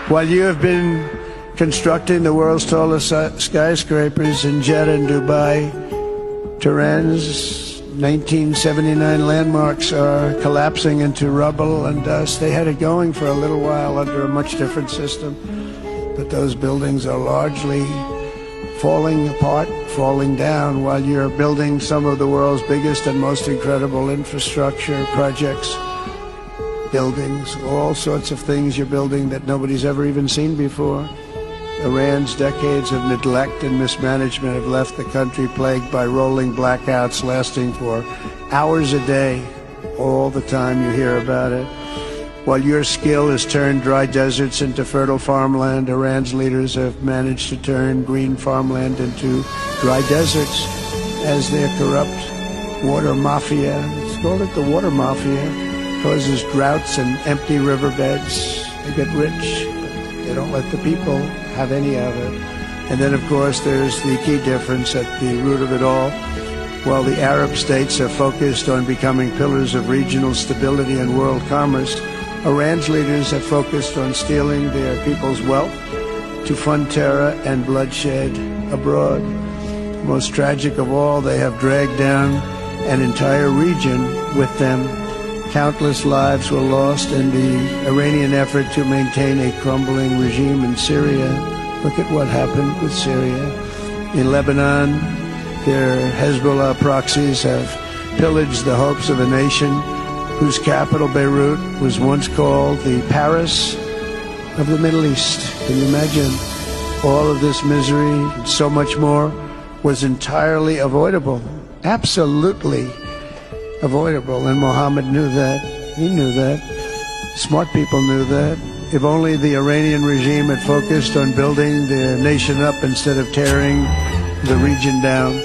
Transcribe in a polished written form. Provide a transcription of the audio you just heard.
While you have been constructing the world's tallest skyscrapers in Jeddah and Dubai, Tehran's 1979 landmarks are collapsing into rubble and dust. They had it going for a little while under a much different system, but those buildings are largely falling apart, falling down, while you're building some of the world's biggest and most incredible infrastructure projects, buildings, all sorts of things you're building that nobody's ever even seen before. Iran's decades of neglect and mismanagement have left the country plagued by rolling blackouts lasting for hours a day. All the time you hear about it. While your skill has turned dry deserts into fertile farmland, Iran's leaders have managed to turn green farmland into dry deserts as their corrupt water mafia, let's call it the water mafia, causes droughts and empty riverbeds. They get rich. They don't let the people have any of it. And then, of course, there's the key difference at the root of it all. While the Arab states are focused on becoming pillars of regional stability and world commerce, Iran's leaders have focused on stealing their people's wealth to fund terror and bloodshed abroad. Most tragic of all, they have dragged down an entire region with them. Countless lives were lost in the Iranian effort to maintain a crumbling regime in Syria. Look at what happened with Syria. In Lebanon, their Hezbollah proxies have pillaged the hopes of a nation whose capital, Beirut, was once called the Paris of the Middle East. Can you imagine? All of this misery and so much more was entirely avoidable. Absolutely avoidable, and Mohammed knew that. He knew that. Smart people knew that. If only the Iranian regime had focused on building their nation up instead of tearing the region down.